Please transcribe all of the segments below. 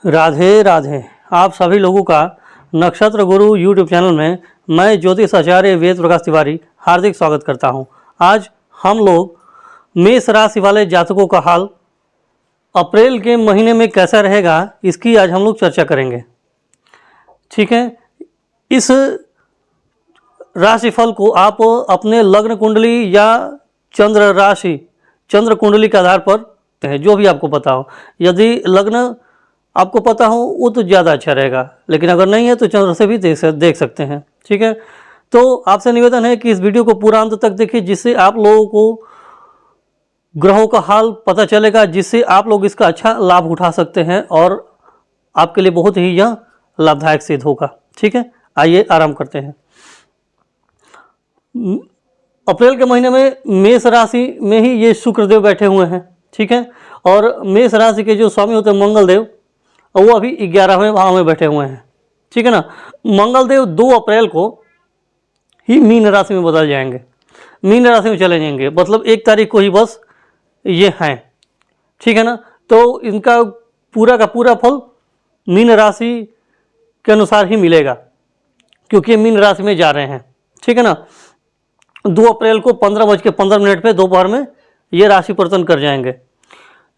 राधे राधे। आप सभी लोगों का नक्षत्र गुरु यूट्यूब चैनल में मैं ज्योतिष आचार्य वेद प्रकाश तिवारी हार्दिक स्वागत करता हूं। आज हम लोग मेष राशि वाले जातकों का हाल अप्रैल के महीने में कैसा रहेगा इसकी आज हम लोग चर्चा करेंगे। ठीक है, इस राशिफल को आप अपने लग्न कुंडली या चंद्र राशि चंद्र कुंडली के आधार पर है, जो भी आपको पता हो। यदि लग्न आपको पता हो वो तो ज़्यादा अच्छा रहेगा, लेकिन अगर नहीं है तो चंद्र से भी देख सकते हैं। ठीक है, तो आपसे निवेदन है कि इस वीडियो को पूरा अंत तक देखिए, जिससे आप लोगों को ग्रहों का हाल पता चलेगा, जिससे आप लोग इसका अच्छा लाभ उठा सकते हैं और आपके लिए बहुत ही यह लाभदायक सिद्ध होगा। ठीक है, आइए आराम करते हैं। अप्रैल के महीने में मेष राशि में ही ये शुक्रदेव बैठे हुए हैं। ठीक है, और मेष राशि के जो स्वामी होते हैं मंगल देव, वो अभी 11वें भाव में बैठे हुए हैं। ठीक है ना, मंगल देव 2 अप्रैल को ही मीन राशि में बदल जाएंगे, मीन राशि में चले जाएंगे, मतलब 1 तारीख को ही बस ये हैं। ठीक है ना, तो इनका पूरा का पूरा फल मीन राशि के अनुसार ही मिलेगा, क्योंकि मीन राशि में जा रहे हैं। ठीक है ना, 2 अप्रैल को 15:15 पे दोपहर में ये राशि परिवर्तन कर जाएंगे।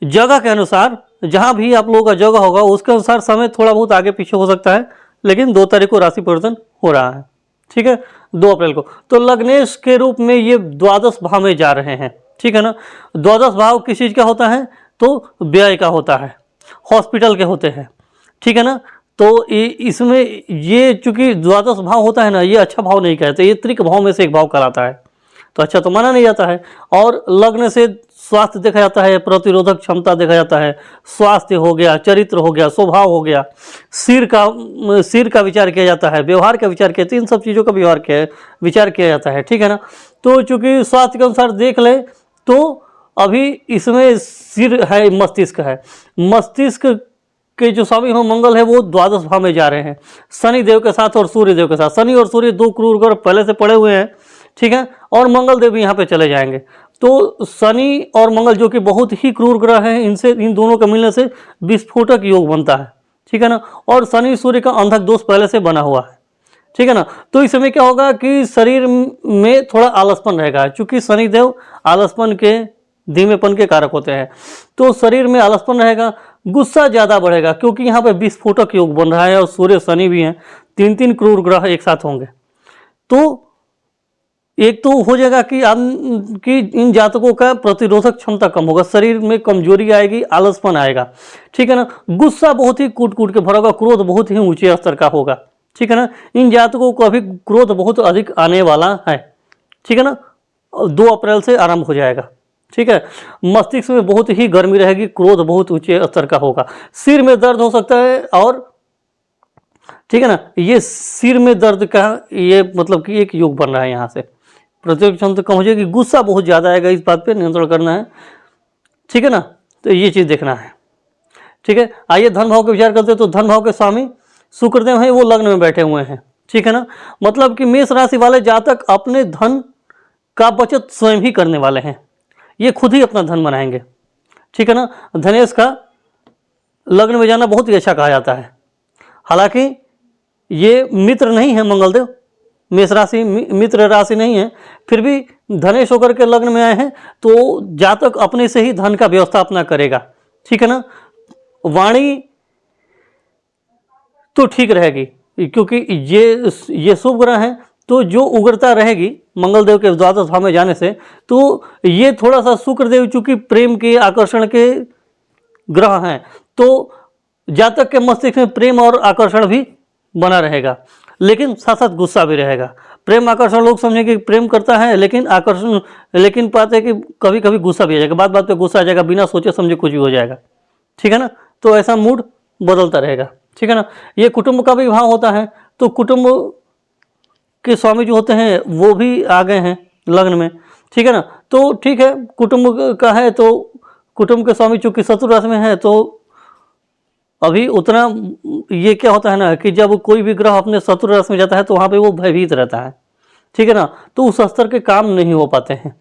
जगह के अनुसार, जहां भी आप लोगों का जगह होगा उसके अनुसार समय थोड़ा बहुत आगे पीछे हो सकता है, लेकिन 2 तारीख को राशि परिवर्तन हो रहा है। ठीक है, 2 अप्रैल को। तो लग्नेश के रूप में ये द्वादश भाव में जा रहे हैं। ठीक है ना, द्वादश भाव किस चीज़ का होता है? तो व्यय का होता है, हॉस्पिटल के होते हैं। ठीक है ना, तो इसमें ये चूंकि द्वादश भाव होता है ना, ये अच्छा भाव नहीं कहते, ये त्रिक भाव में से एक भाव कहलाता है, तो अच्छा तो माना नहीं जाता है। और लग्न से स्वास्थ्य देखा जाता है, प्रतिरोधक क्षमता देखा जाता है, स्वास्थ्य हो गया, चरित्र हो गया, स्वभाव हो गया, सिर का विचार किया जाता है, व्यवहार का विचार किया, इन सब चीज़ों का विचार किया जाता है। ठीक है ना, तो चूंकि स्वास्थ्य के अनुसार देख ले तो अभी इसमें सिर है, मस्तिष्क है, मस्तिष्क के जो स्वामी हो मंगल है वो द्वादश भाव में जा रहे हैं शनि देव के साथ और सूर्य देव के साथ। शनि और सूर्य 2 क्रूर ग्रह पहले से पड़े हुए हैं। ठीक है, और मंगल देव भी यहाँ पे चले जाएंगे। तो शनि और मंगल जो कि बहुत ही क्रूर ग्रह हैं, इन दोनों के मिलने से विस्फोटक योग बनता है। ठीक है ना, और शनि सूर्य का अंधक दोष पहले से बना हुआ है। ठीक है ना, तो इस समय क्या होगा कि शरीर में थोड़ा आलसपन रहेगा, क्योंकि शनि देव आलसपन के, धीमेपन के कारक होते हैं। तो शरीर में आलसपन रहेगा, गुस्सा ज़्यादा बढ़ेगा, क्योंकि यहाँ पे विस्फोटक योग बन रहा है और सूर्य शनि भी हैं, 3 क्रूर ग्रह एक साथ होंगे। तो एक तो हो जाएगा कि इन जातकों का प्रतिरोधक क्षमता कम होगा, शरीर में कमजोरी आएगी, आलसपन आएगा। ठीक है ना, गुस्सा बहुत ही कूट कूट के भरा होगा, क्रोध बहुत ही ऊंचे स्तर का होगा। ठीक है ना, इन जातकों को अभी क्रोध बहुत अधिक आने वाला है। ठीक है ना, 2 अप्रैल से आरंभ हो जाएगा। ठीक है, मस्तिष्क में बहुत ही गर्मी रहेगी, क्रोध बहुत ऊंचे स्तर का होगा, सिर में दर्द हो सकता है। और ठीक है ना, ये सिर में दर्द का ये मतलब कि एक योग बन रहा है, यहाँ से प्रतिरोधक क्षमता कम हो जाएगी, गुस्सा बहुत ज़्यादा आएगा, इस बात पे नियंत्रण करना है। ठीक है ना, तो ये चीज़ देखना है। ठीक है, आइए धन भाव का विचार करते हैं। तो धन भाव के स्वामी शुक्रदेव हैं, वो लग्न में बैठे हुए हैं। ठीक है ना, मतलब कि मेष राशि वाले जातक अपने धन का बचत स्वयं ही करने वाले हैं, ये खुद ही अपना धन बनाएंगे। ठीक है ना, धनेश का लग्न में जाना बहुत ही अच्छा कहा जाता है। हालांकि ये मित्र नहीं है मंगलदेव, मेष राशि मित्र राशि नहीं है, फिर भी धनेश होकर के लग्न में आए हैं, तो जातक अपने से ही धन का व्यवस्था अपना करेगा। ठीक है ना, वाणी तो ठीक रहेगी, क्योंकि ये शुभ ग्रह हैं, तो जो उग्रता रहेगी मंगल देव के द्वादश भाव में जाने से, तो ये थोड़ा सा शुक्रदेव चूंकि प्रेम के, आकर्षण के ग्रह हैं, तो जातक के मस्तिष्क में प्रेम और आकर्षण भी बना रहेगा, लेकिन साथ साथ गुस्सा भी रहेगा। प्रेम आकर्षण लोग समझेंगे कि प्रेम करता है, लेकिन पाते हैं कि कभी कभी गुस्सा भी आ जाएगा, बात बात पे गुस्सा आ जाएगा, बिना सोचे समझे कुछ भी हो जाएगा। ठीक है ना, तो ऐसा मूड बदलता रहेगा। ठीक है ना, ये कुटुंब का भी भाव होता है, तो कुटुंब के स्वामी जो होते हैं वो भी आ गए हैं लग्न में। ठीक है ना, तो ठीक है, कुटुंब का है, तो कुटुंब के स्वामी चूंकि शत्रु राशि में है, तो अभी उतना ये क्या होता है ना कि जब कोई भी ग्रह अपने शत्रु राशि में जाता है तो वहाँ पे वो भयभीत रहता है। ठीक है ना, तो उस स्तर के काम नहीं हो पाते हैं।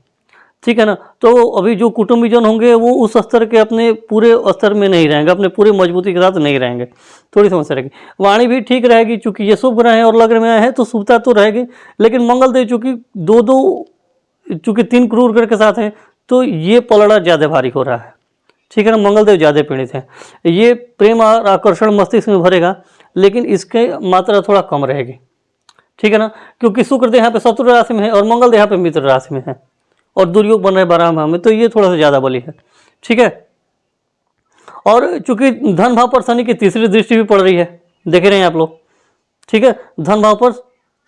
ठीक है ना। तो अभी जो कुटुंबीजन होंगे वो उस स्तर के अपने पूरे स्तर में नहीं रहेंगे, अपने पूरे मजबूती के साथ नहीं रहेंगे, थोड़ी समस्या रहेगी। वाणी भी ठीक रहेगी, चूंकि ये शुभ ग्रह है और लग्न में आए हैं तो शुभता तो रहेगी, लेकिन मंगल देव चूंकि चूंकि 3 क्रूर ग्रह के साथ हैं तो ये पलड़ा ज़्यादा भारी हो रहा है, ठीक है ना। मंगल देव ज़्यादा पीड़ित हैं, ये प्रेम और आकर्षण मस्तिष्क में भरेगा, लेकिन इसकी मात्रा थोड़ा कम रहेगी, ठीक है ना। क्योंकि शुक्र देव यहाँ पे शत्रु राशि में है और मंगल देव यहाँ पे मित्र राशि में है और दुर्योग बन रहे 12 भाव में, तो ये थोड़ा सा ज़्यादा बली है, ठीक है। और चूंकि धन भाव पर शनि की तीसरी दृष्टि भी पड़ रही है, देख रहे हैं आप लोग, ठीक है। धन भाव पर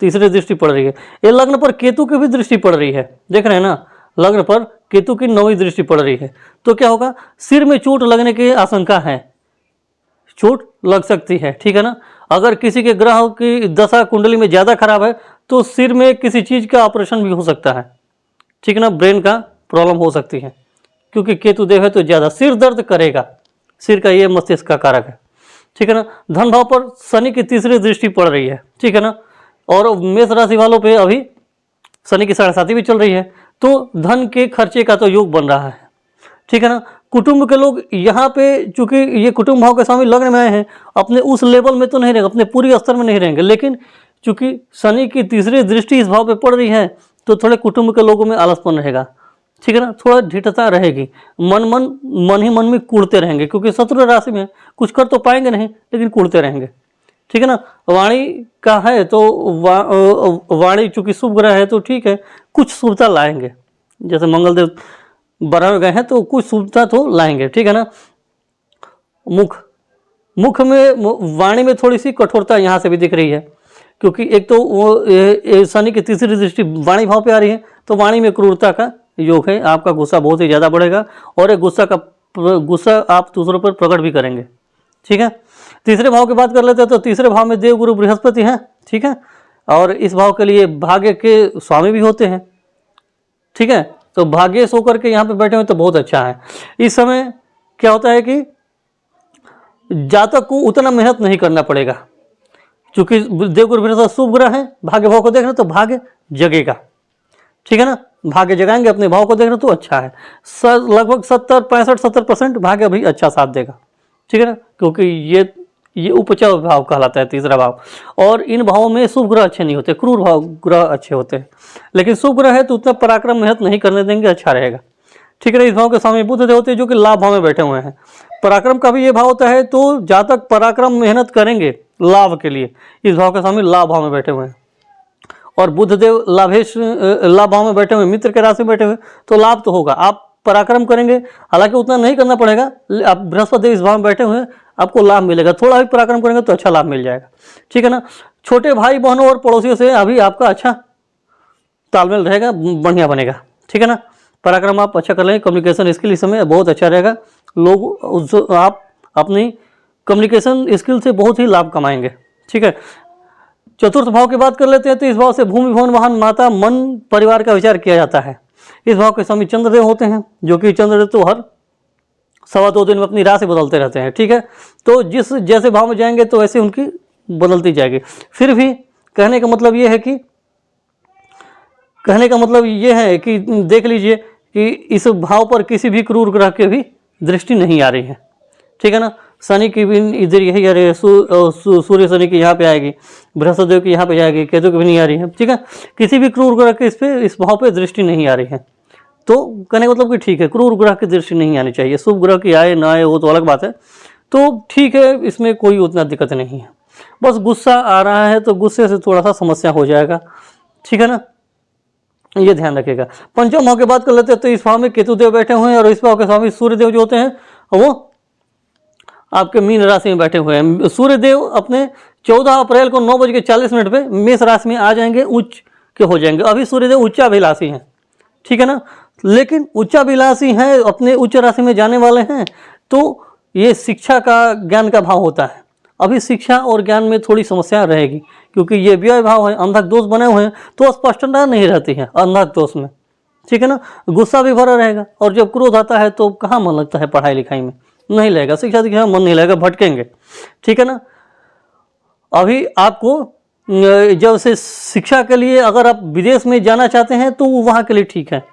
तीसरी दृष्टि पड़ रही है। ये लग्न पर केतु की भी दृष्टि पड़ रही है, देख रहे हैं ना, लग्न पर केतु की 9वीं दृष्टि पड़ रही है। तो क्या होगा, सिर में चोट लगने की आशंका है, चोट लग सकती है, ठीक है ना। अगर किसी के ग्रह की दशा कुंडली में ज़्यादा खराब है तो सिर में किसी चीज़ का ऑपरेशन भी हो सकता है, ठीक है ना। ब्रेन का प्रॉब्लम हो सकती है, क्योंकि केतु देव है तो ज़्यादा सिर दर्द करेगा, सिर का ये मस्तिष्क का कारक है, ठीक है ना। धन भाव पर शनि की तीसरी दृष्टि पड़ रही है, ठीक है ना। और मेष राशि वालों पे अभी शनि की 7.5 भी चल रही है, तो धन के खर्चे का तो योग बन रहा है, ठीक है ना। कुटुंब के लोग यहाँ पे चूंकि ये कुटुंब भाव के स्वामी लग्न में आए हैं, अपने उस लेवल में तो नहीं रहेंगे, अपने पूरी स्तर में नहीं रहेंगे, लेकिन चूंकि शनि की तीसरी दृष्टि इस भाव पे पड़ रही है तो थोड़े कुटुंब के लोगों में आलसपन रहेगा, ठीक है ना। थोड़ा ढिठता रहेगी, मन ही मन में कूड़ते रहेंगे, क्योंकि शत्रु राशि में कुछ कर तो पाएंगे नहीं लेकिन कूड़ते रहेंगे, ठीक है ना। वाणी का है तो वाणी चूंकि शुभ ग्रह है तो ठीक है, कुछ शुभता लाएंगे, जैसे मंगलदेव 12 में गए हैं तो कुछ शुभता तो लाएंगे, ठीक है ना। मुख में वाणी में थोड़ी सी कठोरता यहाँ से भी दिख रही है, क्योंकि एक तो वो शनि की तीसरी दृष्टि वाणी भाव पे आ रही है, तो वाणी में क्रूरता का योग है, आपका गुस्सा बहुत ही ज़्यादा बढ़ेगा और एक गुस्सा आप दूसरों पर प्रकट भी करेंगे, ठीक है। तीसरे भाव की बात कर लेते हैं तो तीसरे भाव में देवगुरु बृहस्पति हैं, ठीक है, और इस भाव के लिए भाग्य के स्वामी भी होते हैं, ठीक है। तो भाग्येश होकर के यहाँ पे बैठे हुए तो बहुत अच्छा है। इस समय क्या होता है कि जातक को उतना मेहनत नहीं करना पड़ेगा, क्योंकि देवगुरु बृहस्पति शुभ ग्रह है, भाग्य भाव को देख रहे तो भाग्य जगेगा, ठीक है ना। भाग्य जगाएंगे, अपने भाव को देख रहे तो अच्छा है, लगभग 65-70% भाग्य अभी अच्छा साथ देगा, ठीक है ना, क्योंकि ये उपचय भाव कहलाता है तीसरा भाव। और इन भावों में शुभ ग्रह अच्छे नहीं होते, क्रूर भाव ग्रह अच्छे होते हैं, लेकिन शुभ ग्रह है तो उतना पराक्रम मेहनत नहीं करने देंगे, अच्छा रहेगा, ठीक है ना। इस भाव के स्वामी बुध देव होते हैं जो कि लाभ भाव में बैठे हुए हैं। पराक्रम का भी ये भाव होता है, तो जातक पराक्रम मेहनत करेंगे लाभ के लिए, इस भाव के स्वामी लाभ भाव में बैठे हुए हैं। और बुध देव लाभ भाव में बैठे हुए, मित्र के राशि में बैठे हुए, तो लाभ तो होगा, आप पराक्रम करेंगे, हालांकि उतना नहीं करना पड़ेगा, आप बृहस्पति देव इस भाव में बैठे हुए हैं, आपको लाभ मिलेगा, थोड़ा भी पराक्रम करेंगे तो अच्छा लाभ मिल जाएगा, ठीक है ना। छोटे भाई बहनों और पड़ोसियों से अभी आपका अच्छा तालमेल रहेगा, बढ़िया बनेगा, ठीक है ना। पराक्रम आप अच्छा कर लेंगे, कम्युनिकेशन स्किल इस समय बहुत अच्छा रहेगा, आप अपनी कम्युनिकेशन स्किल से बहुत ही लाभ कमाएंगे, ठीक है। चतुर्थ भाव की बात कर लेते हैं तो इस भाव से भूमि भवन वाहन माता मन परिवार का विचार किया जाता है। इस भाव के स्वामी चंद्रदेव होते हैं, जो कि चंद्रदेव तो हर 2.25 दिन में अपनी राशि बदलते रहते हैं, ठीक है। तो जैसे भाव में जाएंगे तो वैसे उनकी बदलती जाएगी। फिर भी कहने का मतलब ये है कि देख लीजिए कि इस भाव पर किसी भी क्रूर ग्रह की भी दृष्टि नहीं आ रही है, ठीक है ना। शनि की भी इधर यही आ रही है, सूर्य शनि की यहाँ पे आएगी, बृहस्पति देव की यहाँ पे जाएगी, केतु की भी नहीं आ रही है, ठीक है। किसी भी क्रूर ग्रह के इस भाव पे दृष्टि नहीं आ रही है, तो कहने का मतलब कि ठीक है, क्रूर ग्रह की दृष्टि नहीं आनी चाहिए, शुभ ग्रह की आए ना आए वो तो अलग बात है, तो ठीक है, इसमें कोई उतना दिक्कत नहीं है। बस गुस्सा आ रहा है तो गुस्से से थोड़ा सा समस्या हो जाएगा, ठीक है ना, ये ध्यान रखिएगा। पंचम भाव की बात कर लेते हैं तो इस भाव में केतु देव बैठे हुए हैं और इस भाव के स्वामी सूर्य देव जो होते हैं वो आपके मीन राशि में बैठे हुए हैं। सूर्य देव अपने 14 अप्रैल को 9:40 पे मेष राशि में आ जाएंगे, उच्च के हो जाएंगे। अभी सूर्य देव उच्चाभिलाषी हैं, ठीक है ना, लेकिन उच्चाभिलाषी हैं, अपने उच्च राशि में जाने वाले हैं, तो ये शिक्षा का ज्ञान का भाव होता है। अभी शिक्षा और ज्ञान में थोड़ी समस्या रहेगी, क्योंकि ये व्यय भाव है, अंधक दोष बने हुए हैं, तो स्पष्टता नहीं रहती है अंधक दोष में, ठीक है ना। गुस्सा भी भरा रहेगा, और जब क्रोध आता है तो कहाँ मन लगता है पढ़ाई लिखाई में, नहीं लगेगा, शिक्षा दीक्षा मन नहीं लगेगा, भटकेंगे, ठीक है ना। अभी आपको जब से शिक्षा के लिए अगर आप विदेश में जाना चाहते हैं तो वहाँ के लिए ठीक है,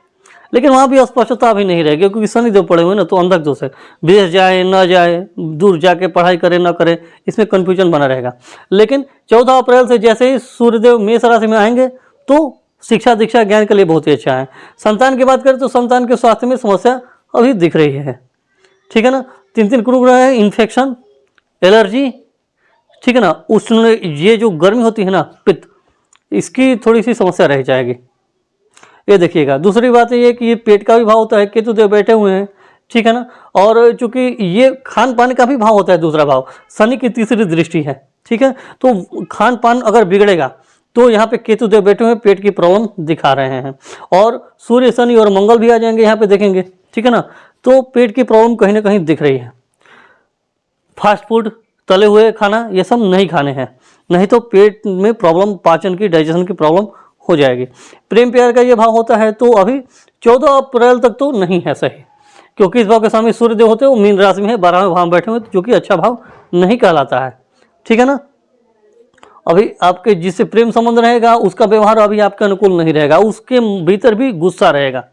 लेकिन वहाँ भी स्पष्टता भी नहीं रहेगी क्योंकि शनिदेव पड़े हुए ना, तो अंधक दोष है। विदेश जाए ना जाए, दूर जाके पढ़ाई करे ना करे, इसमें कन्फ्यूजन बना रहेगा। लेकिन 14 अप्रैल से जैसे ही सूर्यदेव मेष राशि में आएंगे तो शिक्षा दीक्षा ज्ञान के लिए बहुत ही अच्छा है। संतान की बात करें तो संतान के स्वास्थ्य में समस्या अभी दिख रही है, ठीक है ना। 3 गुरु ग्रह है, इन्फेक्शन, एलर्जी, ठीक है ना, उष्ण, ये जो गर्मी होती है ना, पित्त, इसकी थोड़ी सी समस्या रह जाएगी, ये देखिएगा। दूसरी बात ये कि ये पेट का भी भाव होता है, केतु देव बैठे हुए हैं, ठीक है ना। और चूंकि ये खान पान का भी भाव होता है, दूसरा भाव शनि की तीसरी दृष्टि है, ठीक है। तो खान पान अगर बिगड़ेगा तो यहाँ पे केतु देव बैठे हुए पेट की प्रॉब्लम दिखा रहे हैं। और सूर्य, शनि और मंगल भी आ जाएंगे यहाँ पे, देखेंगे, ठीक है ना। तो पेट की प्रॉब्लम कहीं ना कहीं दिख रही है। फास्ट फूड, तले हुए खाना, ये सब नहीं खाने हैं, नहीं तो पेट में प्रॉब्लम, पाचन की, डाइजेशन की प्रॉब्लम हो जाएगी। प्रेम प्यार का ये भाव होता है तो अभी 14 अप्रैल तक तो नहीं है सही, क्योंकि इस भाव के स्वामी सूर्यदेव होते हैं, वो मीन राशि में है, 12वें भाव में बैठे हुए, जो कि अच्छा भाव नहीं कहलाता है, ठीक है ना। अभी आपके जिससे प्रेम संबंध रहेगा उसका व्यवहार अभी आपके अनुकूल नहीं रहेगा, उसके भीतर भी गुस्सा रहेगा,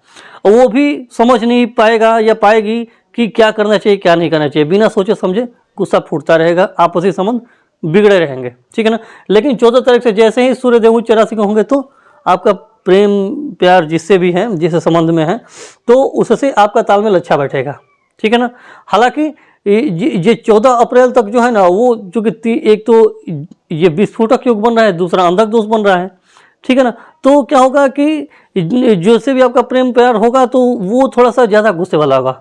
वो भी समझ नहीं पाएगा या पाएगी कि क्या करना चाहिए क्या नहीं करना चाहिए, बिना सोचे समझे गुस्सा फूटता रहेगा, आपसी संबंध बिगड़े रहेंगे, ठीक है ना। लेकिन 14 तारीख से जैसे ही सूर्यदेव उच्च राशि के होंगे तो आपका प्रेम प्यार जिससे भी है, जिस संबंध में है, तो उससे आपका तालमेल अच्छा बैठेगा, ठीक है ना। हालांकि ये 14 अप्रैल तक जो है ना, वो चूंकि एक तो ये विस्फोटक योग बन रहा है, दूसरा अंधक दोष बन रहा है, ठीक है ना। तो क्या होगा कि जैसे भी आपका प्रेम प्यार होगा तो वो थोड़ा सा ज़्यादा गुस्से वाला होगा,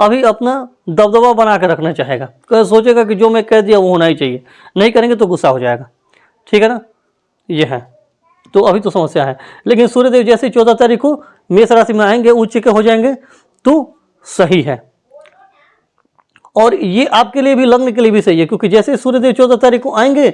अभी अपना दबदबा बना के रखना चाहेगा, सोचेगा कि जो मैं कह दिया वो होना ही चाहिए, नहीं करेंगे तो गुस्सा हो जाएगा, ठीक है ना। ये है, तो अभी तो समस्या है। लेकिन सूर्यदेव जैसे 14 तारीख को मेष राशि में आएंगे, उच्च के हो जाएंगे तो सही है। और ये आपके लिए भी, लग्न के लिए भी सही है, क्योंकि जैसे सूर्यदेव 14 तारीख को आएंगे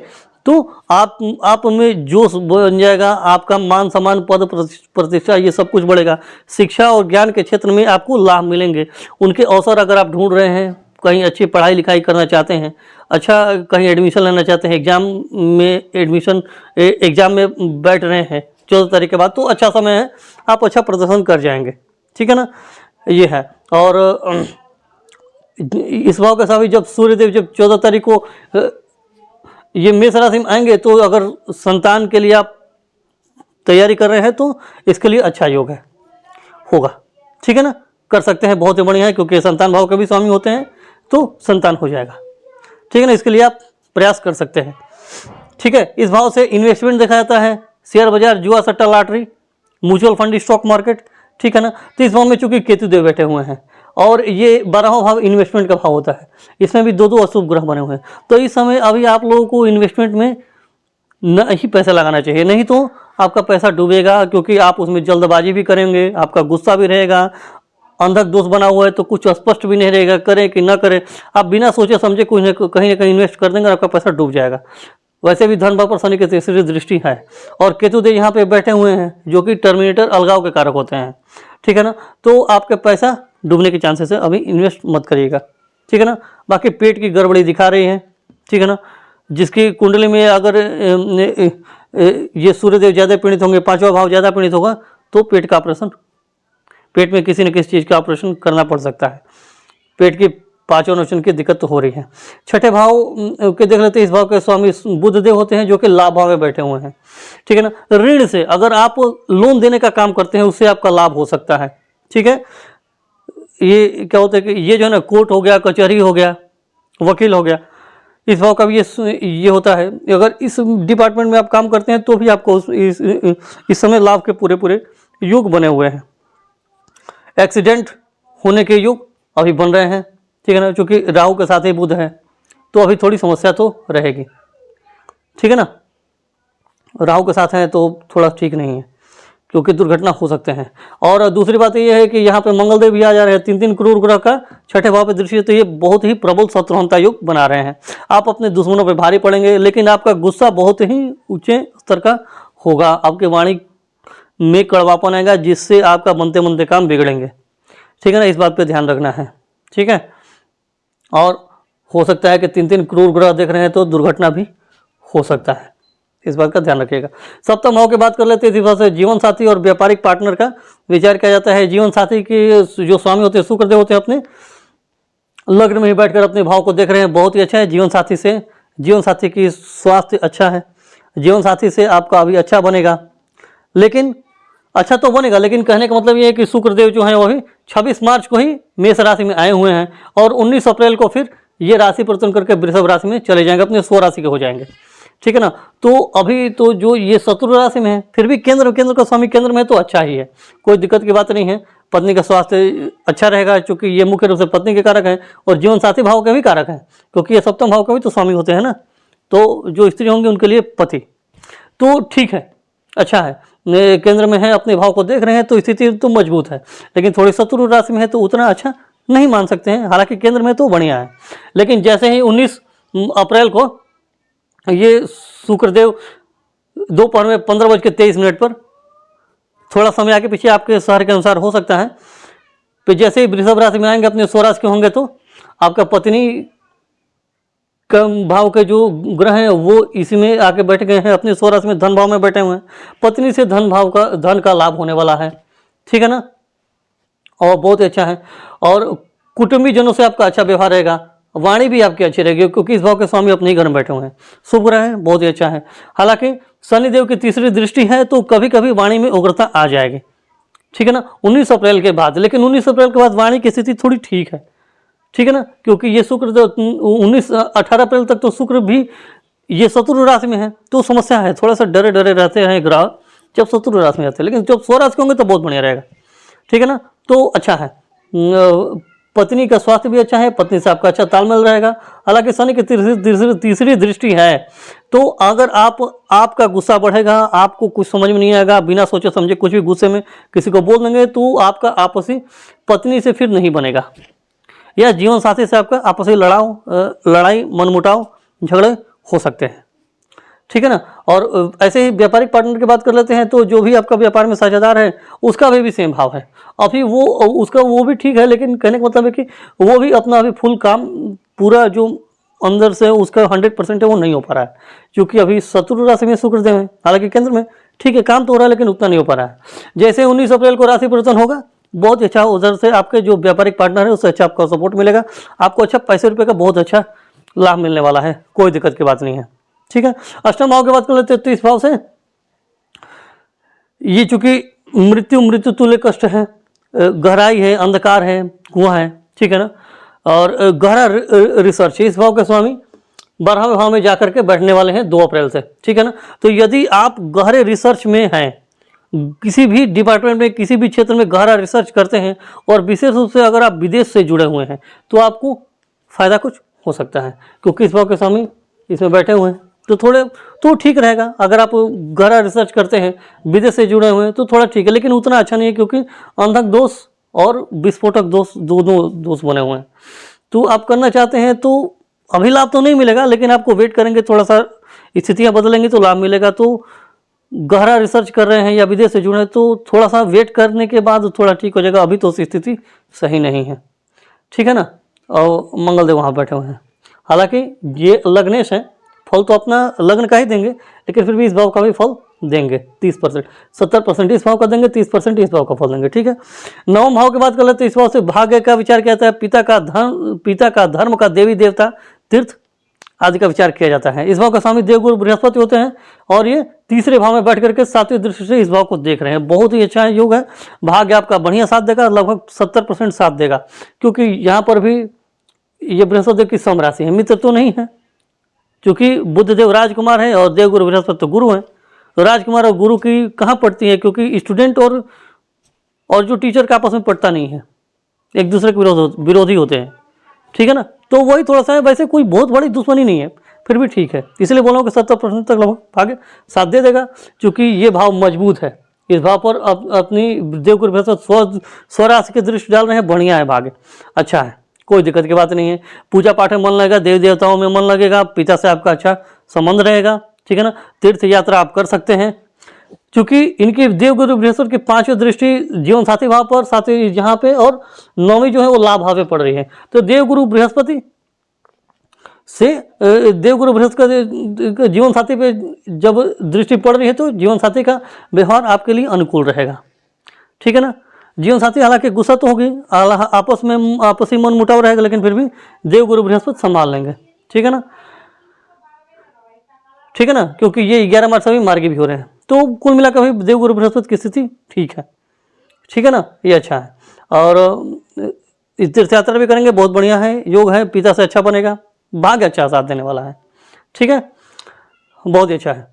तो आप में जोश बन जाएगा, आपका मान सम्मान, पद प्रतिष्ठा, ये सब कुछ बढ़ेगा। शिक्षा और ज्ञान के क्षेत्र में आपको लाभ मिलेंगे, उनके अवसर अगर आप ढूंढ रहे हैं, कहीं अच्छी पढ़ाई लिखाई करना चाहते हैं, अच्छा कहीं एडमिशन लेना चाहते हैं, एग्जाम में बैठ रहे हैं 14 तारीख के बाद, तो अच्छा समय है, आप अच्छा प्रदर्शन कर जाएंगे, ठीक है ना। ये है। और इस भाव के साथ जब सूर्यदेव जब 14 तारीख को ये मेष राशि में आएंगे तो अगर संतान के लिए आप तैयारी कर रहे हैं तो इसके लिए अच्छा योग है, होगा, ठीक है ना, कर सकते हैं, बहुत ही बढ़िया है, क्योंकि संतान भाव के भी स्वामी होते हैं तो संतान हो जाएगा, ठीक है ना। इसके लिए आप प्रयास कर सकते हैं, ठीक है। इस भाव से इन्वेस्टमेंट देखा जाता है, शेयर बाजार, जुआ सट्टा, lottery, mutual fund, stock market, ठीक है ना। तो इस भाव में चूंकि केतु देव बैठे हुए हैं और ये 12वां भाव इन्वेस्टमेंट का भाव होता है, इसमें भी दो अशुभ ग्रह बने हुए हैं, तो इस समय अभी आप लोगों को इन्वेस्टमेंट में न ही पैसा लगाना चाहिए, नहीं तो आपका पैसा डूबेगा, क्योंकि आप उसमें जल्दबाजी भी करेंगे, आपका गुस्सा भी रहेगा, अंधक दोष बना हुआ है तो कुछ स्पष्ट भी नहीं रहेगा, करें कि ना करें, आप बिना सोचे समझे कुछ कहीं ना कहीं इन्वेस्ट कर देंगे और आपका पैसा डूब जाएगा। वैसे भी धन भाव पर शनि की तीसरी दृष्टि है और केतु देव यहाँ पे बैठे हुए हैं, जो कि टर्मिनेटर, अलगाव के कारक होते हैं, ठीक है ना। तो आपके पैसा डूबने के चांसेस है, अभी इन्वेस्ट मत करिएगा, ठीक है ना। बाकी पेट की गड़बड़ी दिखा रही है, ठीक है ना। जिसकी कुंडली में अगर ये सूर्यदेव ज़्यादा पीड़ित होंगे, 5वां भाव ज़्यादा पीड़ित होगा तो पेट का ऑपरेशन, पेट में किसी न किसी चीज़ का ऑपरेशन करना पड़ सकता है, पेट की पाचन वचन की दिक्कत तो हो रही है। 6ठे भाव के देख लेते हैं, इस भाव के स्वामी बुध देव होते हैं, जो कि लाभ भाव में बैठे हुए हैं, ठीक है ना। ऋण से अगर आप लोन देने का काम करते हैं उससे आपका लाभ हो सकता है, ठीक है। ये क्या होता है कि ये जो है ना, कोर्ट हो गया, कचहरी हो गया, वकील हो गया, इस भाव का भी ये होता है। अगर इस डिपार्टमेंट में आप काम करते हैं तो भी आपको इस समय लाभ के पूरे पूरे योग बने हुए हैं। एक्सीडेंट होने के योग अभी बन रहे हैं, ठीक है ना, क्योंकि राहु के साथ ही बुध है तो अभी थोड़ी समस्या तो रहेगी, ठीक है ना। राहु के साथ है तो थोड़ा ठीक नहीं है, क्योंकि दुर्घटना हो सकते हैं। और दूसरी बात यह है कि यहाँ पे मंगलदेव भी आ जा रहे हैं, 3 क्रूर ग्रह का 6ठे भाव पे दृष्टि है, तो ये बहुत ही प्रबल शत्रुहंता योग बना रहे हैं। आप अपने दुश्मनों पे भारी पड़ेंगे, लेकिन आपका गुस्सा बहुत ही ऊंचे स्तर का होगा, आपके वाणी में कड़वापन आएगा, जिससे आपका बनते बनते काम बिगड़ेंगे, ठीक है ना। इस बात पे ध्यान रखना है, ठीक है। और हो सकता है कि 3 क्रूर ग्रह देख रहे हैं तो दुर्घटना भी हो सकता है, इस बात का ध्यान रखिएगा। सप्तम भाव की बात कर लेते हैं, इस बात से जीवन साथी और व्यापारिक पार्टनर का विचार किया जाता है। जीवन साथी के जो स्वामी होते हैं शुक्रदेव होते हैं, अपने लग्न में ही बैठकर अपने भाव को देख रहे हैं, बहुत ही अच्छा है। जीवन साथी की स्वास्थ्य अच्छा है, जीवन साथी से आपका अभी अच्छा बनेगा, लेकिन अच्छा तो बनेगा, लेकिन कहने का मतलब ये है कि शुक्रदेव जो हैं वो अभी 26 मार्च को ही मेष राशि में आए हुए हैं और 19 अप्रैल को फिर ये राशि परिवर्तन करके वृषभ राशि में चले जाएंगे, अपने स्व राशि के हो जाएंगे, ठीक है ना। तो अभी तो जो ये शत्रु राशि में है, फिर भी केंद्र का स्वामी केंद्र में तो अच्छा ही है, कोई दिक्कत की बात नहीं है। पत्नी का स्वास्थ्य अच्छा रहेगा, क्योंकि ये मुख्य रूप से पत्नी के कारक हैं और जीवन साथी भाव के भी कारक हैं, क्योंकि ये सप्तम भाव का भी तो स्वामी होते हैं ना। तो जो स्त्री होंगी उनके लिए पति, तो ठीक है, अच्छा है, केंद्र में है, अपने भाव को देख रहे हैं, तो स्थिति तो मजबूत है। लेकिन थोड़ी शत्रु राशि में है तो उतना अच्छा नहीं मान सकते हैं, हालांकि केंद्र में तो बढ़िया है। लेकिन जैसे ही 19 अप्रैल को ये शुक्रदेव दोपहर में 15:23 पर, थोड़ा समय आगे पीछे आपके शहर के अनुसार हो सकता है, तो जैसे ही वृषभ राशि में आएंगे, अपने स्वराशि के होंगे, तो आपका पत्नी कम भाव के जो ग्रह हैं वो इसी में आके बैठ गए हैं, अपने स्वराशि में धन भाव में बैठे हुए हैं। पत्नी से धन का लाभ होने वाला है, ठीक है ना, और बहुत अच्छा है। और कुटुंबी जनों से आपका अच्छा व्यवहार रहेगा, वाणी भी आपकी अच्छी रहेगी, क्योंकि इस भाव के स्वामी अपने ही घर में बैठे हुए हैं, शुभ ग्रह है, बहुत ही अच्छा है। हालांकि शनिदेव की तीसरी दृष्टि है, तो कभी कभी वाणी में उग्रता आ जाएगी, ठीक है ना, 19 अप्रैल के बाद। लेकिन 19 अप्रैल के बाद वाणी की स्थिति थोड़ी ठीक है, ठीक है ना, क्योंकि ये शुक्र 18 अप्रैल तक तो शुक्र भी ये शत्रु राशि में है, तो समस्या है, थोड़ा सा डरे रहते हैं ग्रह जब शत्रु राशि में आते हैं। लेकिन जब स्वराशि के होंगे तो बहुत बढ़िया रहेगा, ठीक है ना, तो अच्छा है। पत्नी का स्वास्थ्य भी अच्छा है, पत्नी से आपका अच्छा तालमेल रहेगा। हालांकि शनि की तीसरी दृष्टि है, तो अगर आपका गुस्सा बढ़ेगा, आपको कुछ समझ में नहीं आएगा, बिना सोचे समझे कुछ भी गुस्से में किसी को बोल देंगे, तो आपका आपसी पत्नी से फिर नहीं बनेगा, या जीवन साथी से आपका आपसी लड़ाई मनमुटाव झगड़े हो सकते हैं, ठीक है ना। और ऐसे ही व्यापारिक पार्टनर की बात कर लेते हैं, तो जो भी आपका व्यापार में साझेदार है उसका भी सेम भाव है, अभी वो भी ठीक है, लेकिन कहने का मतलब है कि वो भी अपना अभी फुल काम पूरा जो अंदर से उसका 100% है वो नहीं हो पा रहा है, क्योंकि अभी शत्रु राशि में शुक्रदेव है, हालांकि केंद्र में ठीक है, काम तो हो रहा है, लेकिन उतना नहीं हो पा रहा है। जैसे 19 अप्रैल को राशि परिवर्तन होगा, बहुत अच्छा, उधर से आपके जो व्यापारिक पार्टनर है उससे अच्छा आपका सपोर्ट मिलेगा, आपको अच्छा पैसे रुपये का बहुत अच्छा लाभ मिलने वाला है, कोई दिक्कत की बात नहीं है, ठीक है। अष्टम भाव की बात कर लेते हैं, तो इस भाव से ये चूंकि मृत्यु तुल्य कष्ट है, गहराई है, अंधकार है, कुआं है, ठीक है ना, और गहरा रिसर्च, इस भाव के स्वामी 12वें भाव में जाकर के बैठने वाले हैं 2 अप्रैल से, ठीक है ना। तो यदि आप गहरे रिसर्च में हैं, किसी भी डिपार्टमेंट में, किसी भी क्षेत्र में गहरा रिसर्च करते हैं, और विशेष रूप से अगर आप विदेश से जुड़े हुए हैं, तो आपको फायदा कुछ हो सकता है, क्योंकि इस भाव के स्वामी इसमें बैठे हुए हैं, तो ठीक रहेगा। अगर आप गहरा रिसर्च करते हैं, विदेश से जुड़े हुए हैं, तो थोड़ा ठीक है, लेकिन उतना अच्छा नहीं है, क्योंकि अंधक दोष और विस्फोटक दोष दोनों दोष बने हुए हैं। तो आप करना चाहते हैं तो अभी लाभ तो नहीं मिलेगा, लेकिन आपको वेट करेंगे, थोड़ा सा स्थितियाँ बदलेंगी तो लाभ मिलेगा। तो गहरा रिसर्च कर रहे हैं या विदेश से जुड़े हैं, तो थोड़ा सा वेट करने के बाद थोड़ा ठीक हो जाएगा, अभी तो स्थिति सही नहीं है, ठीक है ना। और मंगलदेव वहाँ बैठे हुए हैं, हालांकि ये लग्नेश है, फल तो अपना लग्न का ही देंगे, लेकिन फिर भी इस भाव का भी फल देंगे 30%, 70% इस भाव का देंगे, 30% इस भाव का फल देंगे, ठीक है। नवम भाव की बात कर लेते हैं, इस भाव से भाग्य का विचार किया जाता है, पिता का धर्म का देवी देवता तीर्थ आदि का विचार किया जाता है। इस भाव का स्वामी देवगुरु बृहस्पति होते हैं, और ये तीसरे भाव में बैठ करके 7वीं दृष्टि से इस भाव को देख रहे हैं, बहुत ही अच्छा योग है। भाग्य आपका बढ़िया साथ देगा, लगभग 70% साथ देगा, क्योंकि यहाँ पर भी ये बृहस्पति की सम राशि है, मित्र तो नहीं है, क्योंकि बुधदेव राजकुमार है और देवगुरु बृहस्पति तो गुरु हैं। तो राजकुमार और गुरु की कहाँ पड़ती है, क्योंकि स्टूडेंट और जो टीचर का आपस में पड़ता नहीं है, एक दूसरे के विरोधी होते हैं, ठीक है ना। तो वही थोड़ा सा है, वैसे कोई बहुत बड़ी दुश्मनी नहीं है, फिर भी ठीक है, इसलिए बोला हूँ कि 70% तक लगभग भाग्य साथ दे देगा, क्योंकि ये भाव मजबूत है। इस भाव पर अपनी देवगुरु बृहस्पति स्वराशि की दृष्टि डाल रहे हैं, बढ़िया है, भाग्य अच्छा है, कोई दिक्कत की बात नहीं है। पूजा पाठ में मन लगेगा, देवी देवताओं में मन लगेगा, पिता से आपका अच्छा संबंध रहेगा, ठीक है ना। तीर्थ यात्रा आप कर सकते हैं, क्योंकि इनकी देवगुरु बृहस्पति की 5वीं दृष्टि जीवन साथी भाव पर, साथ ही यहाँ पे, और 9वीं जो है वो लाभ भाव पे पड़ रही है। तो देवगुरु बृहस्पति जीवन साथी पे जब दृष्टि पड़ रही है, तो जीवन साथी का व्यवहार आपके लिए अनुकूल रहेगा, ठीक है ना। जीवन साथी हालांकि गुस्सा तो होगी, आपसी मन मुटाव रहेगा, लेकिन फिर भी देव गुरु बृहस्पति संभाल लेंगे, ठीक है ना, ठीक है ना, क्योंकि ये 11 मार्च से भी मार्गी भी हो रहे हैं। तो कुल मिलाकर भाई देव गुरु बृहस्पति की स्थिति ठीक है ना, ये अच्छा है। और तीर्थ यात्रा भी करेंगे, बहुत बढ़िया है, योग है, पिता से अच्छा बनेगा, भाग्य अच्छा साथ देने वाला है, ठीक है, बहुत ही अच्छा है।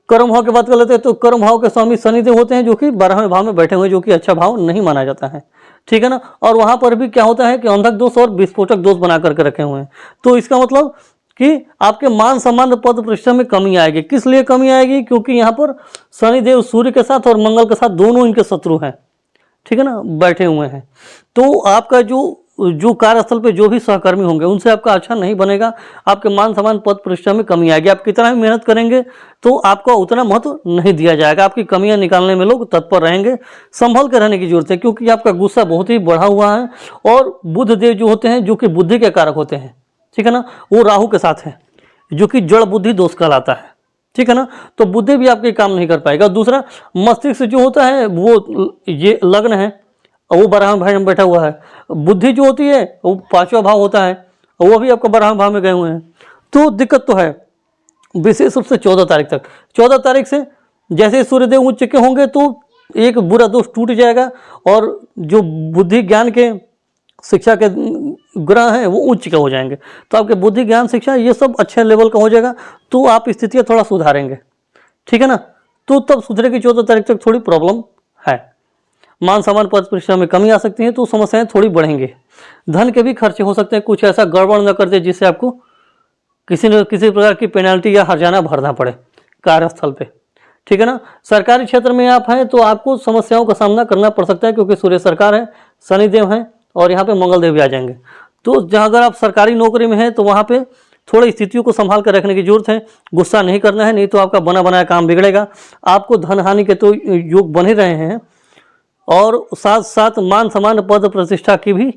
कर्म भाव की बात कर लेते हैं, तो कर्म भाव के स्वामी शनिदेव होते हैं, जो कि 12वें भाव में बैठे हुए, जो कि अच्छा भाव नहीं माना जाता है, ठीक है ना। और वहां पर भी क्या होता है कि अंधक दोष और विस्फोटक दोष बना करके रखे हुए हैं। तो इसका मतलब कि आपके मान सम्मान पद प्रतिष्ठा में कमी आएगी। किस लिए कमी आएगी? क्योंकि यहाँ पर शनिदेव सूर्य के साथ और मंगल के साथ दोनों इनके शत्रु हैं, ठीक है ना, बैठे हुए हैं। तो आपका जो कार्यस्थल पे जो भी सहकर्मी होंगे उनसे आपका अच्छा नहीं बनेगा, आपके मान सम्मान पद प्रतिष्ठा में कमी आएगी। आप कितना भी मेहनत करेंगे तो आपको उतना महत्व नहीं दिया जाएगा, आपकी कमियां निकालने में लोग तत्पर रहेंगे। संभल कर रहने की जरूरत है, क्योंकि आपका गुस्सा बहुत ही बढ़ा हुआ है। और बुध देव जो होते हैं, जो कि बुद्धि के कारक होते हैं, ठीक है ना, वो राहु के साथ है, जो कि जड़ बुद्धि दोष कहलाता है, ठीक है ना। तो बुद्धि भी आपके काम नहीं कर पाएगा। दूसरा, मस्तिष्क जो होता है वो ये लग्न है, वो 12वें भाव में बैठा हुआ है। बुद्धि जो होती है वो 5वां भाव होता है, वो भी आपका 12वें भाव में गए हुए हैं। तो दिक्कत तो है, विशेष रूप से 14 तारीख तक। 14 तारीख से जैसे सूर्यदेव उच्च के होंगे तो एक बुरा दोष टूट जाएगा, और जो बुद्धि ज्ञान के शिक्षा के ग्रह हैं वो उच्च के हो जाएंगे। तो आपके बुद्धि ज्ञान शिक्षा ये सब अच्छे लेवल का हो जाएगा, तो आप स्थितियाँ थोड़ा सुधारेंगे, ठीक है ना। तो तब सुधरेगी। 14 तारीख तक थोड़ी प्रॉब्लम है, मान सम्मान पद प्रतिष्ठा में कमी आ सकती है, तो समस्याएं थोड़ी बढ़ेंगी। धन के भी खर्चे हो सकते हैं, कुछ ऐसा गड़बड़ न कर दे जिससे आपको किसी न किसी प्रकार की पेनाल्टी या हर्जाना भरना पड़े कार्यस्थल पे, ठीक है ना। सरकारी क्षेत्र में आप हैं तो आपको समस्याओं का सामना करना पड़ सकता है, क्योंकि सूर्य सरकार है, शनिदेव हैं, और यहाँ पे मंगल देव भी आ जाएंगे। तो जहाँ अगर आप सरकारी नौकरी में हैं तो वहाँ पे थोड़ी स्थितियों को संभाल कर रखने की जरूरत है। गुस्सा नहीं करना है, नहीं तो आपका बना बनाया काम बिगड़ेगा। आपको धन हानि के तो योग बन ही रहे हैं, और साथ साथ मान सम्मान पद प्रतिष्ठा की भी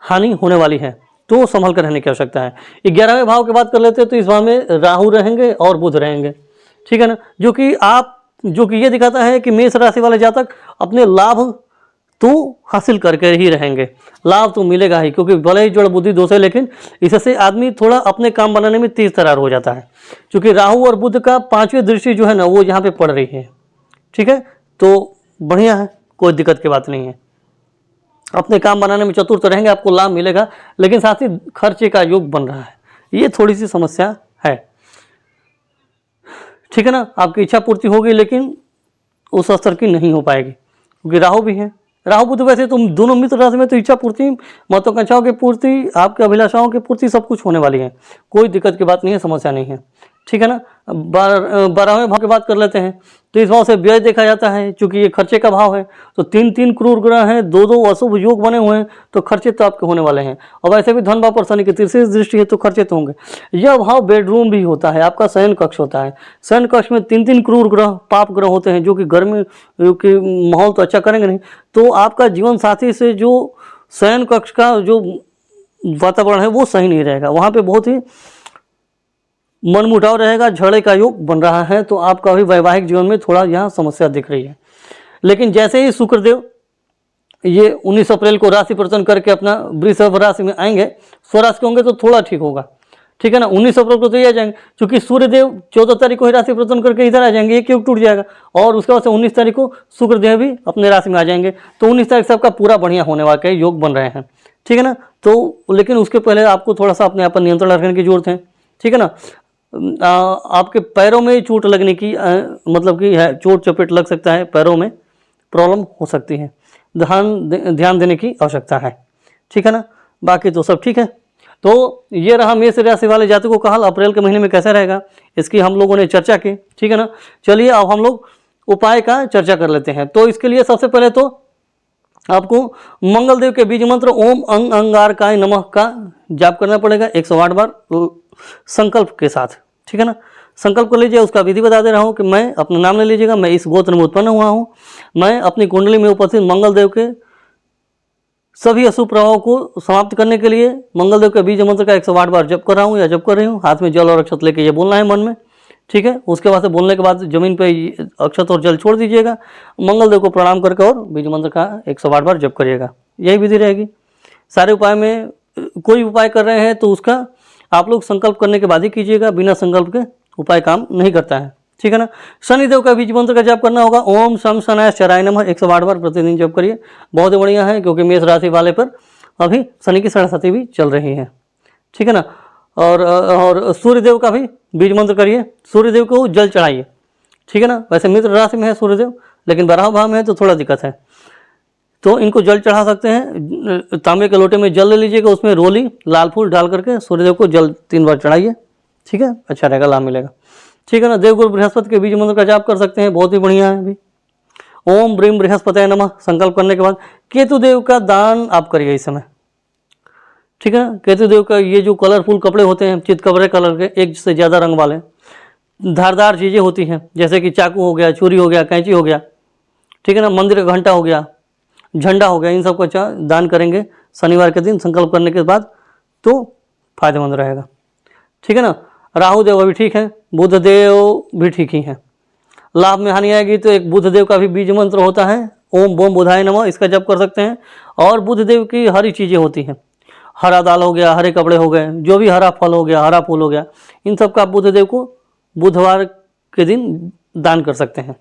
हानि होने वाली है, तो संभल कर रहने की आवश्यकता है। 11वें भाव की बात कर लेते हैं, तो इस भाव में राहु रहेंगे और बुध रहेंगे, ठीक है ना, जो कि ये दिखाता है कि मेष राशि वाले जातक अपने लाभ तो हासिल करके ही रहेंगे, लाभ तो मिलेगा ही, क्योंकि भले ही जड़ बुद्धि दोष है, लेकिन इससे आदमी थोड़ा अपने काम बनाने में तेज तरार हो जाता है, क्योंकि राहु और बुध का 5वीं दृष्टि जो है ना वो यहाँ पे पड़ रही है, ठीक है। तो बढ़िया है, कोई दिक्कत की बात नहीं है, अपने काम बनाने में चतुर तो रहेंगे, आपको लाभ मिलेगा, लेकिन साथ ही खर्चे का योग बन रहा है, ये थोड़ी सी समस्या है, ठीक है ना। आपकी इच्छा पूर्ति होगी, लेकिन उस स्तर की नहीं हो पाएगी, क्योंकि राहु भी है। राहु बुध वैसे तुम दोनों मित्र राशि में, तो इच्छा पूर्ति, महत्वाकांक्षाओं की पूर्ति, आपकी अभिलाषाओं की पूर्ति सब कुछ होने वाली है, कोई दिक्कत की बात नहीं है, समस्या नहीं है, ठीक है ना। 12वें भाव की बात कर लेते हैं, तो इस भाव से व्यय देखा जाता है, क्योंकि ये खर्चे का भाव है। तो 3 क्रूर ग्रह हैं, 2 अशुभ योग बने हुए हैं, तो खर्चे तो आपके होने वाले हैं। और वैसे भी धन भाव पर शनि की तीसरी दृष्टि है, तो खर्चे तो होंगे। यह भाव बेडरूम भी होता है, आपका शयन कक्ष होता है। शयन कक्ष में 3 क्रूर ग्रह, पाप ग्रह होते हैं, जो कि गर्मी के माहौल तो अच्छा करेंगे नहीं। तो आपका जीवन साथी से जो शयन कक्ष का जो वातावरण है वो सही नहीं रहेगा, वहाँ पे बहुत ही मनमुटाव रहेगा, झगड़े का योग बन रहा है। तो आपका भी वैवाहिक जीवन में थोड़ा यहाँ समस्या दिख रही है। लेकिन जैसे ही शुक्रदेव ये 19 अप्रैल को राशि परिवर्तन करके अपना वृषभ राशि में आएंगे, स्वराशि के होंगे, तो थोड़ा ठीक होगा, ठीक है ना। 19 अप्रैल को तो ये आ जाएंगे, क्योंकि सूर्यदेव 14 तारीख को ही राशि परिवर्तन करके इधर आ जाएंगे, एक योग टूट जाएगा, और उसके बाद से 19 तारीख को शुक्रदेव भी अपने राशि में आ जाएंगे। तो 19 तारीख से आपका पूरा बढ़िया होने वाला है, योग बन रहे हैं, ठीक है ना। तो लेकिन उसके पहले आपको थोड़ा सा अपने आप पर नियंत्रण रखने की जरूरत है, ठीक है ना। आपके पैरों में चोट लगने की मतलब कि है, चोट चपेट लग सकता है, पैरों में प्रॉब्लम हो सकती है, ध्यान देने की आवश्यकता है, ठीक है ना। बाकी तो सब ठीक है। तो ये रहा मेष राशि वाले जातकों का हाल अप्रैल के महीने में कैसा रहेगा, इसकी हम लोगों ने चर्चा की, ठीक है ना। चलिए अब हम लोग उपाय का चर्चा कर लेते हैं। तो इसके लिए सबसे पहले तो आपको मंगल देव के बीज मंत्र ओम अंग अंगारकाय नमः का जाप करना पड़ेगा 108 बार संकल्प के साथ, ठीक है ना। संकल्प कर लीजिए, उसका विधि बता दे रहा हूँ कि मैं अपना नाम ले लीजिएगा, मैं इस गोत्र में उत्पन्न हुआ हूँ, मैं अपनी कुंडली में उपस्थित मंगल देव के सभी अशुभ प्रभाव को समाप्त करने के लिए मंगल देव के बीज मंत्र का 108 बार जप कर रहा हूँ या जप कर रही हूँ। हाथ में जल और अक्षत लेके ये बोलना है मन में, ठीक है। उसके बाद से बोलने के बाद जमीन पे अक्षत और जल छोड़ दीजिएगा, मंगल देव को प्रणाम करके और बीज मंत्र का 108 बार जप करिएगा। यही विधि रहेगी। सारे उपाय में कोई उपाय कर रहे हैं तो उसका आप लोग संकल्प करने के बाद ही कीजिएगा, बिना संकल्प के उपाय काम नहीं करता है, ठीक है ना। शनिदेव का बीज मंत्र का जप करना होगा, ओम शम शनाय शराय नमः 108 बार प्रतिदिन जप करिए। बहुत ही बढ़िया है, क्योंकि मेष राशि वाले पर अभी शनि की सरस्वती भी चल रही है, ठीक है ना। और सूर्यदेव का भी बीज मंत्र करिए, सूर्यदेव को जल चढ़ाइए, ठीक है ना। वैसे मित्र राशि में है सूर्यदेव, लेकिन 12 भाव में है तो थोड़ा दिक्कत है, तो इनको जल चढ़ा सकते हैं। तांबे के लोटे में जल ले लीजिएगा, उसमें रोली लाल फूल डाल करके सूर्यदेव को जल 3 बार चढ़ाइए, ठीक है, अच्छा रहेगा, लाभ मिलेगा, ठीक है ना। देवगुरु बृहस्पति के बीज मंत्र का जाप कर सकते हैं, बहुत ही बढ़िया है अभी। ओम ब्रीम बृहस्पतये नमः संकल्प करने के बाद केतु देव का दान आप करिए इस समय, ठीक है ना। केतु देव का ये जो कलरफुल कपड़े होते हैं, चितकबरे कलर के, एक से ज़्यादा रंग वाले, धारदार चीज़ें होती हैं, जैसे कि चाकू हो गया, छुरी हो गया, कैंची हो गया, ठीक है ना, मंदिर का घंटा हो गया, झंडा हो गया, इन सब का दान करेंगे शनिवार के दिन संकल्प करने के बाद, तो फायदेमंद रहेगा, ठीक है ना। राहु देव अभी ठीक है, बुध देव भी ठीक ही हैं। लाभ में हानि आएगी तो एक बुध देव का भी बीज मंत्र होता है, ओम बोम बुधाय नमः, इसका जप कर सकते हैं। और बुध देव की हरी चीज़ें होती हैं, हरा दाल हो गया, हरे कपड़े हो गए, जो भी हरा फल हो गया, हरा फूल हो गया, इन सब का बुध देव को बुधवार के दिन दान कर सकते हैं,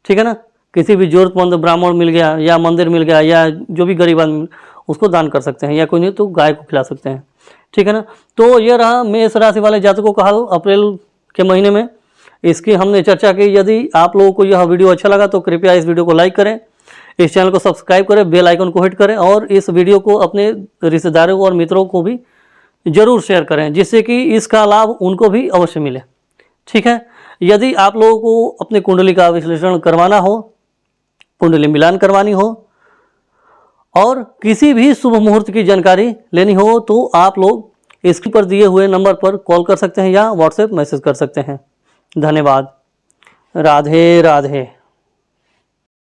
ठीक है ना। किसी भी जरूरतमंद ब्राह्मण मिल गया या मंदिर मिल गया या जो भी गरीब आदमी उसको दान कर सकते हैं, या कोई नहीं तो गाय को खिला सकते हैं, ठीक है ना। तो ये रहा मेष राशि वाले जातकों का हाल अप्रैल के महीने में, इसकी हमने चर्चा की। यदि आप लोगों को यह वीडियो अच्छा लगा तो कृपया इस वीडियो को लाइक करें, इस चैनल को सब्सक्राइब करें, बेल आइकन को हिट करें, और इस वीडियो को अपने रिश्तेदारों और मित्रों को भी जरूर शेयर करें, जिससे कि इसका लाभ उनको भी अवश्य मिले, ठीक है। यदि आप लोगों को अपनी कुंडली का विश्लेषण करवाना हो, कुंडली मिलान करवानी हो, और किसी भी शुभ मुहूर्त की जानकारी लेनी हो, तो आप लोग स्क्रीन पर दिए हुए नंबर पर कॉल कर सकते हैं या व्हाट्सएप मैसेज कर सकते हैं। धन्यवाद। राधे राधे।